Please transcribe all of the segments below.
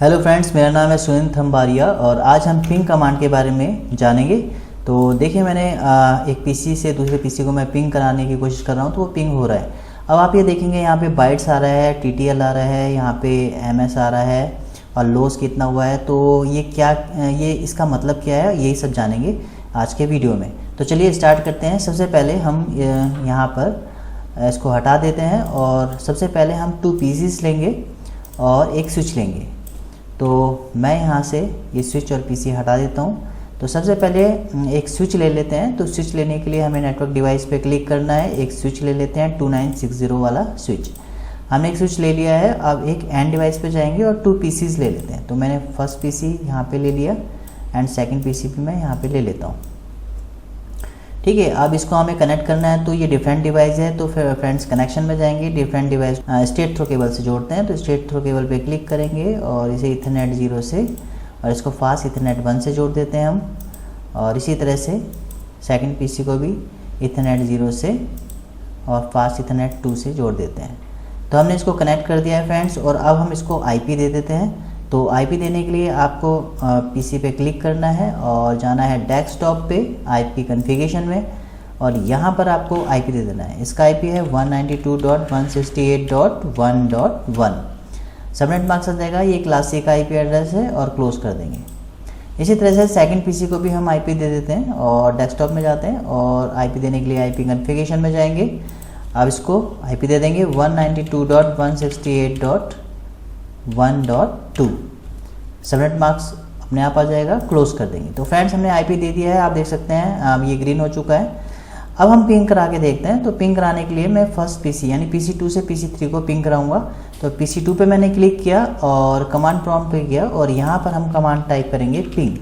Hello friends, मेरा नाम है सुनील थम्बारिया और आज हम पिंग कमांड के बारे में जानेंगे। तो देखिए, मैंने एक पीसी से दूसरे पीसी को मैं पिंग कराने की कोशिश कर रहा हूँ तो वो पिंग हो रहा है। अब आप ये देखेंगे, यहाँ पे बाइट्स आ रहा है, टीटीएल आ रहा है, यहाँ पे एमएस आ रहा है और लॉस कितना हुआ है। तो ये इसका मतलब क्या है, यही सब जानेंगे आज के वीडियो में। तो चलिए स्टार्ट करते हैं। सबसे पहले हम यहाँ पर इसको हटा देते हैं और सबसे पहले हम 2 पीसीस लेंगे और एक स्विच लेंगे। तो मैं यहाँ से ये स्विच और पीसी हटा देता हूँ। तो सबसे पहले एक स्विच ले लेते हैं। तो स्विच लेने के लिए हमें नेटवर्क डिवाइस पे क्लिक करना है। एक स्विच ले लेते हैं 2960 वाला स्विच। हमने एक स्विच ले लिया है। अब एक एंड डिवाइस पे जाएंगे और 2 पीसीज ले लेते हैं। तो मैंने फर्स्ट पीसी यहाँ पे ले लिया एंड सेकंड पीसी भी मैं यहाँ पे ले लेता हूँ। ठीक है, अब इसको हमें कनेक्ट करना है। तो ये डिफरेंट डिवाइस है, तो फिर फ्रेंड्स कनेक्शन में जाएंगे। Different device straight through cable से जोड़ते हैं। तो स्ट्रेट थ्रो केबल पे क्लिक करेंगे और इसे इथरनेट 0 से और इसको फास्ट इथरनेट 1 से जोड़ देते हैं हम। और इसी तरह से सेकंड पीसी को भी इथरनेट 0 से और फास्ट इथरनेट 2 से जोड़ देते हैं। तो हमने इसको कनेक्ट कर दिया है फ्रेंड्स। और अब हम इसको आईपी दे देते हैं। तो आईपी देने के लिए आपको पीसी पे क्लिक करना है और जाना है डेस्कटॉप पे आईपी कॉन्फ़िगरेशन में और यहाँ पर आपको आईपी दे देना है। इसका आईपी है 192.168.1.1। सबनेट मार्क्स आ जाएगा। ये क्लासिक आईपी एड्रेस है और क्लोज कर देंगे। इसी तरह से सेकंड पीसी को भी हम आईपी दे देते हैं और डेस्कटॉप में जाते हैं और आईपी देने के लिए आईपी कॉन्फ़िगरेशन में जाएंगे। अब इसको आईपी दे देंगे 192.168.1.2। सबनेट मार्क्स अपने आप आ जाएगा, क्लोज कर देंगे। तो फ्रेंड्स हमने आईपी दे दिया है, आप देख सकते हैं। अब ये ग्रीन हो चुका है। अब हम पिंग करा के देखते हैं। तो पिंग कराने के लिए मैं फर्स्ट पीसी यानी पीसी 2 से पीसी 3 को पिंग कराऊंगा। तो पीसी 2 पे मैंने क्लिक किया और कमांड प्रॉम्प्ट पे गया और यहाँ पर हम कमांड टाइप करेंगे पिंग।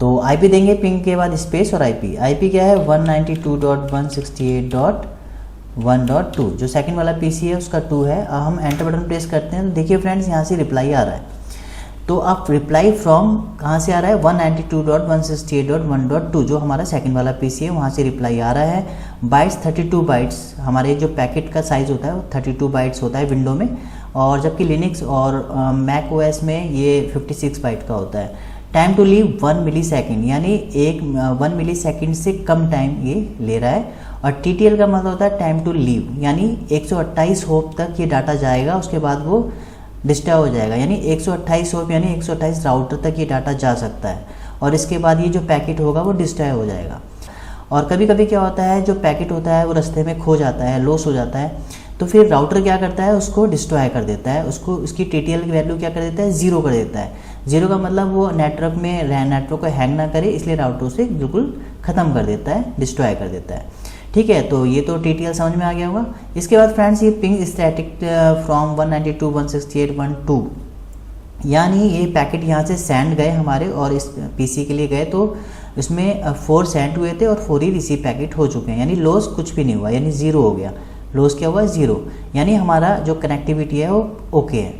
तो आईपी देंगे, पिंग के बाद स्पेस और आईपी। आईपी क्या है 192.168.1.2। जो सेकंड वाला पीसी है उसका 2 है। अब हम एंटर बटन प्रेस करते हैं। तो देखिए फ्रेंड्स, यहाँ से रिप्लाई आ रहा है। तो आप रिप्लाई फ्रॉम कहाँ से आ रहा है 192.168.1.2 जो हमारा सेकंड वाला पीसी है, वहाँ से रिप्लाई आ रहा है। बाइट्स 32 बाइट्स, हमारे जो पैकेट का साइज़ होता है वो 32 बाइट्स होता है विंडो में, और जबकि लिनक्स और मैक ओएस में ये 56 बाइट का होता है। Time to live 1 millisecond, यानी 1 मिली सेकेंड से कम टाइम ये ले रहा है। और टीटीएल का मतलब होता है टाइम टू लीव, यानी 128 होप तक ये डाटा जाएगा, उसके बाद वो डिस्टर्ब हो जाएगा। यानी 128 होप यानी 128 राउटर तक ये डाटा जा सकता है और इसके बाद ये जो पैकेट होगा वो डिस्टर्ब हो जाएगा। और कभी कभी क्या होता है, जो पैकेट होता है वो रास्ते में खो जाता है, लॉस हो जाता है। तो फिर राउटर क्या करता है, उसको डिस्ट्रॉय कर देता है, उसको उसकी टीटीएल की वैल्यू क्या कर देता है, 0 कर देता है। 0 का मतलब वो नेटवर्क को हैंग ना करे, इसलिए राउटर से बिल्कुल ख़त्म कर देता है, डिस्ट्रॉय कर देता है। ठीक है, तो ये तो टीटीएल समझ में आ गया होगा। इसके बाद फ्रेंड्स ये पिंग स्टैटिक फ्रॉम 192.168.1.2, यानी ये पैकेट यहाँ से सेंड गए हमारे और इस पीसी के लिए गए। तो इसमें 4 सेंड हुए थे और 4 ही रिसीव पैकेट हो चुके हैं, यानी लॉस कुछ भी नहीं हुआ, यानी 0 हो गया। लॉस क्या हुआ, 0, यानी हमारा जो कनेक्टिविटी है वो ओके है।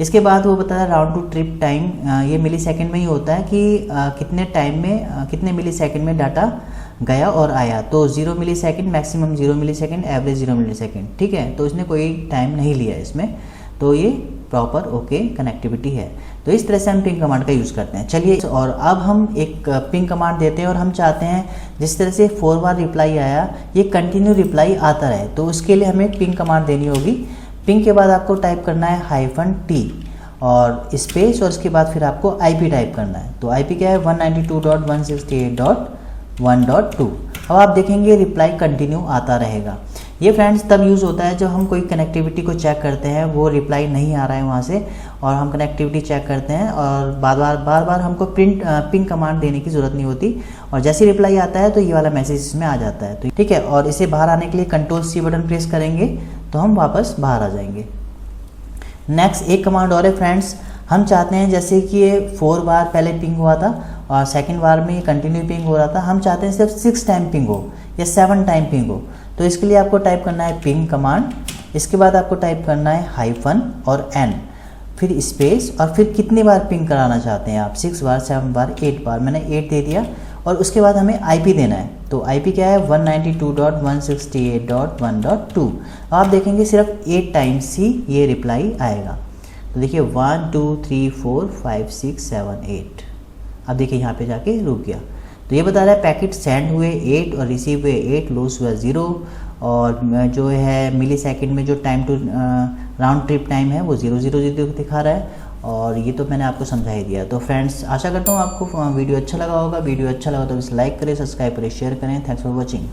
इसके बाद वो बताया राउंड टू ट्रिप टाइम, ये मिली सेकेंड में ही होता है कि कितने टाइम में कितने मिली सेकेंड में डाटा गया और आया। तो 0 मिली सेकेंड, मैक्सिमम 0 मिली सेकेंड, एवरेज 0 मिली सेकेंड। ठीक है, तो इसने कोई टाइम नहीं लिया इसमें, तो ये प्रॉपर ओके कनेक्टिविटी है। तो इस तरह से हम पिंग कमांड का यूज़ करते हैं। चलिए, और अब हम एक पिंग कमांड देते हैं और हम चाहते हैं जिस तरह से 4 बार रिप्लाई आया ये कंटिन्यू रिप्लाई आता रहे। तो उसके लिए हमें पिंग कमांड देनी होगी। पिंग के बाद आपको टाइप करना है -t और स्पेस और उसके बाद फिर आपको आईपी टाइप करना है। तो आईपी क्या है 192.168.1.2। अब आप देखेंगे रिप्लाई कंटिन्यू आता रहेगा। ये फ्रेंड्स तब यूज़ होता है जब हम कोई कनेक्टिविटी को चेक करते हैं, वो रिप्लाई नहीं आ रहा है वहाँ से, और हम कनेक्टिविटी चेक करते हैं और बार बार हमको पिंग कमांड देने की ज़रूरत नहीं होती, और जैसे रिप्लाई आता है तो ये वाला मैसेज इसमें आ जाता है। तो ठीक है, और इसे बाहर आने के लिए Ctrl+C बटन प्रेस करेंगे तो हम वापस बाहर आ जाएंगे। नेक्स्ट एक कमांड और है फ्रेंड्स। हम चाहते हैं जैसे कि ये 4 बार पहले पिंग हुआ था और सेकंड बार में ये कंटिन्यू पिंग हो रहा था, हम चाहते हैं सिर्फ 6 टाइम पिंग हो या 7 टाइम पिंग हो। तो इसके लिए आपको टाइप करना है पिंग कमांड। इसके बाद आपको टाइप करना है -, और n, फिर स्पेस, और फिर कितनी बार पिंग कराना चाहते हैं आप, 6 बार, 7 बार, 8 बार। मैंने 8 दे दिया। और उसके बाद हमें आईपी देना है। तो आईपी क्या है 192.168.1.2। आप देखेंगे सिर्फ 8 टाइम्स ही ये रिप्लाई आएगा। तो देखिए 1 2 3 4 5 6 7 8, अब देखिए यहाँ पे जाके रुक गया। तो ये बता रहा है पैकेट सेंड हुए 8 और रिसीव हुए 8, लॉस हुआ 0, और जो है मिली सेकेंड में जो time to round trip time है वो 000 दिखा रहा है। और ये तो मैंने आपको समझा ही दिया। तो फ्रेंड्स आशा करता हूँ आपको वीडियो अच्छा लगा होगा। वीडियो अच्छा लगा तो इसे लाइक करें, सब्सक्राइब करें, शेयर करें। Thanks for watching.